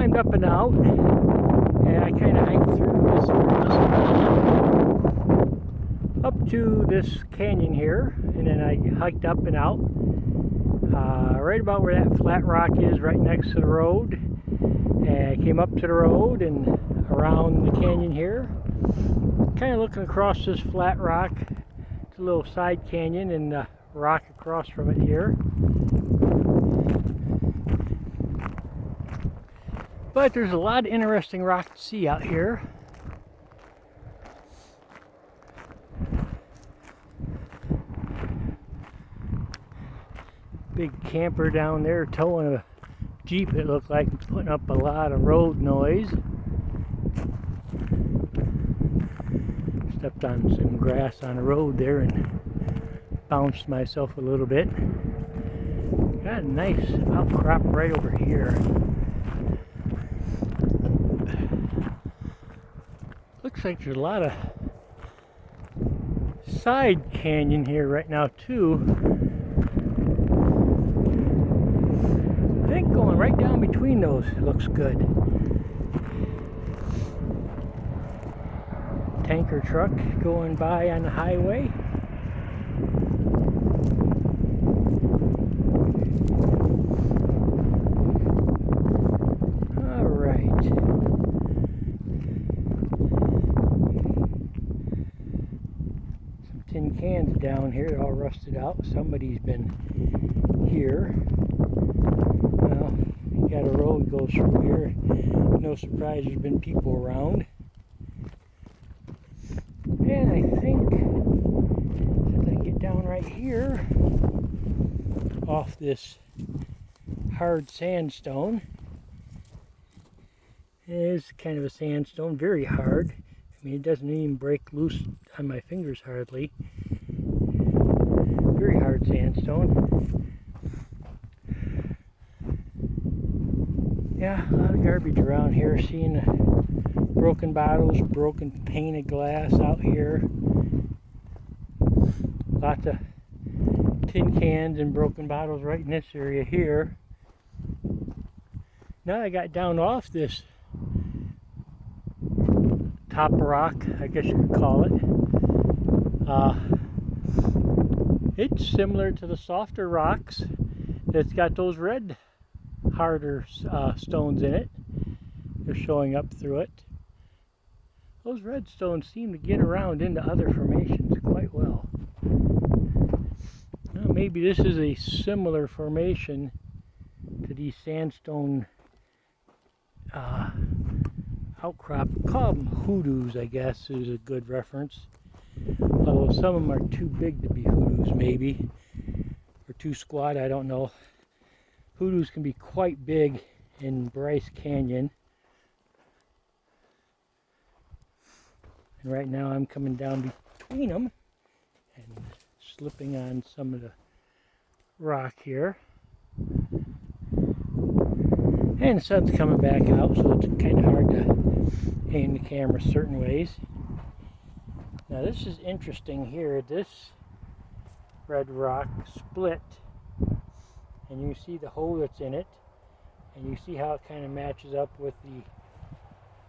climbed up and out, and I kind of hiked through this up to this canyon here, and then I hiked up and out right about where that flat rock is, right next to the road. And I came up to the road and around the canyon here, kind of looking across this flat rock. It's a little side canyon and the rock across from it here. But there's a lot of interesting rock to see out here. Big camper down there towing a Jeep, it looked like, putting up a lot of road noise. Stepped on some grass on the road there and bounced myself a little bit. Got a nice outcrop right over here. Looks like there's a lot of side canyon here right now too. I think going right down between those looks good. Tanker truck going by on the highway. All right. Some tin cans down here, they're all rusted out. Somebody's been here. Well, you got a road goes through here. No surprise there's been people around. And I think, since I can get down right here, off this hard sandstone, it is kind of a sandstone, very hard. I mean, it doesn't even break loose on my fingers hardly. Very hard sandstone. Yeah, a lot of garbage around here. Seeing broken bottles, broken painted glass out here. Lots of tin cans and broken bottles right in this area here. Now I got down off this top rock, I guess you could call it. It's similar to the softer rocks. It's got those red, harder stones in it. They're showing up through it. Those red stones seem to get around into other formations quite well. Well, maybe this is a similar formation to these sandstone outcrop. Call them hoodoos, I guess, is a good reference. Although some of them are too big to be hoodoos, maybe. Or too squat, I don't know. Hoodoos can be quite big in Bryce Canyon. And right now I'm coming down between them and slipping on some of the rock here. And the sun's coming back out, so it's kind of hard to aim the camera certain ways. Now this is interesting here. This red rock split, and you see the hole that's in it, and you see how it kind of matches up with the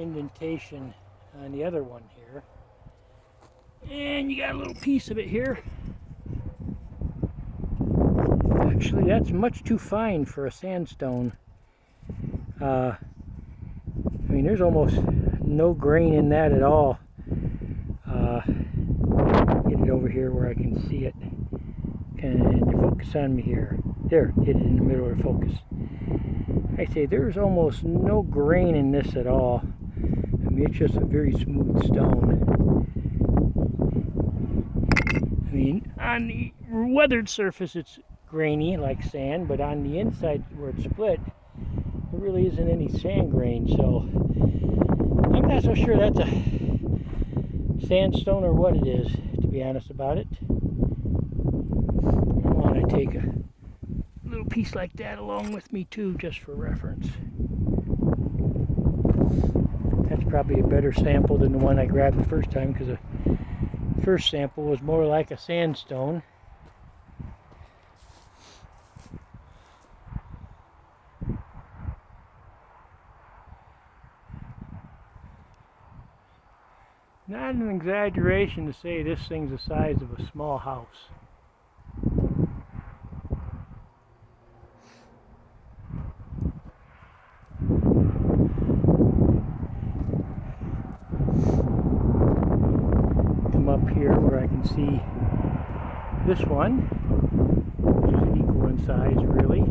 indentation on the other one here. And you got a little piece of it here. Actually, that's much too fine for a sandstone. I mean, there's almost no grain in that at all. Get it over here where I can see it. Can you focus on me here? There, get it in the middle of the focus. I say there's almost no grain in this at all. I mean, it's just a very smooth stone. I mean, on the weathered surface it's grainy like sand, but on the inside where it's split, there really isn't any sand grain, so I'm not so sure that's a sandstone or what it is, to be honest about it. I want to take a little piece like that along with me too, just for reference. That's probably a better sample than the one I grabbed the first time, because the first sample was more like a sandstone. Not an exaggeration to say this thing's the size of a small house. Come up here where I can see this one, which is equal in size really.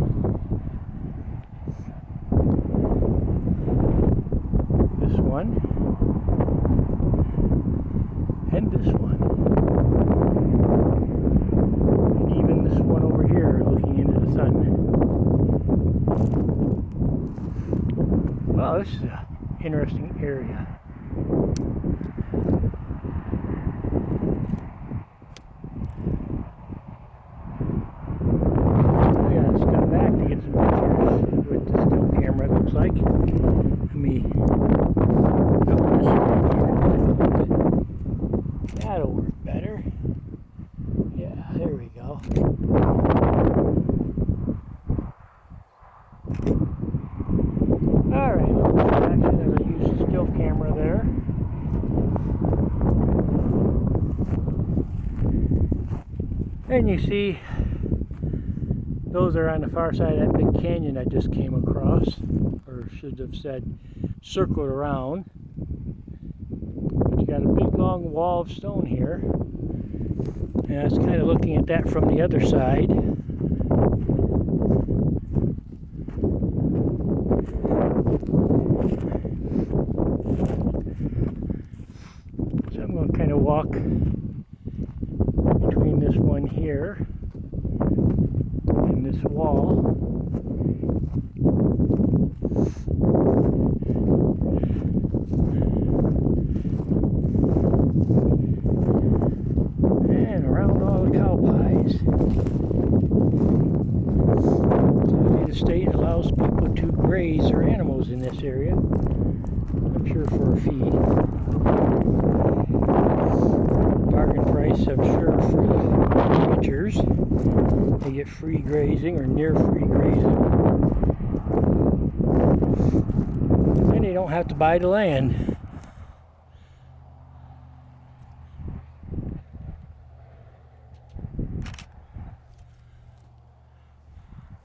This one. And this one. And even this one over here looking into the sun. Well, this is an interesting area. Yeah, let's come back to get some pictures with the still camera, it looks like. Let me that'll work better. Yeah, there we go. Alright, actually I'll use the still camera there. And you see, those are on the far side of that big canyon I just came across, or should have said circled around. But you got a big long wall of stone here. And I was kind of looking at that from the other side. So I'm going to kind of walk between this one here and this wall. And around all the cow pies. So the state allows people to graze their animals in this area. I'm sure for a fee. Bargain price, I'm sure, for the ranchers. They get free grazing or near free grazing. And they don't have to buy the land.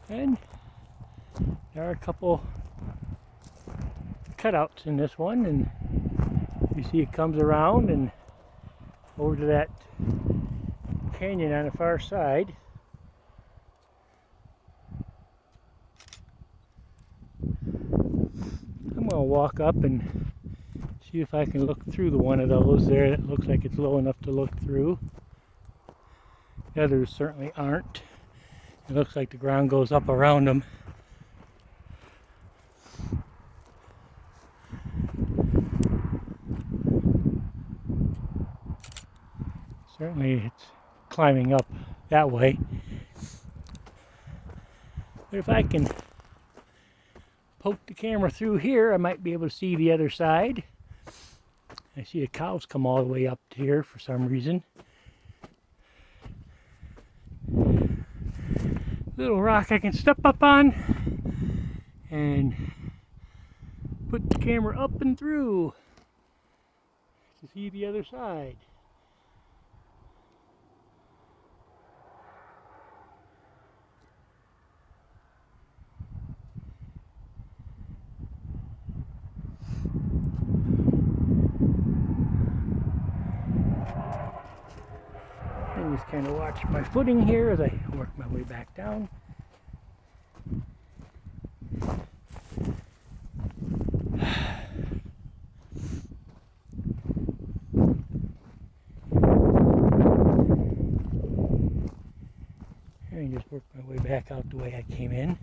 And there are a couple cutouts in this one, and you see it comes around and over to that canyon on the far side. I'm going to walk up and see if I can look through the one of those there that looks like it's low enough to look through. The others certainly aren't. It looks like the ground goes up around them. Certainly it's climbing up that way. But if I can poke the camera through here, I might be able to see the other side. I see the cows come all the way up here for some reason. Little rock I can step up on and put the camera up and through to see the other side. And just kind of watch my footing here as I work my way back down. And just work my way back out the way I came in.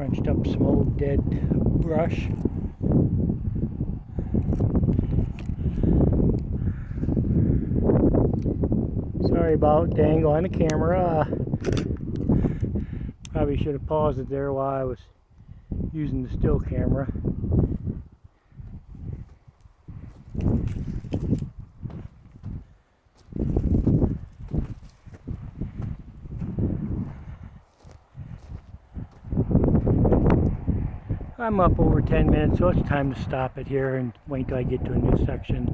crunched up some old dead brush. Sorry about the angle on the camera. Probably should have paused it there while I was using the still camera. I'm up over 10 minutes, so it's time to stop it here and wait till I get to a new section.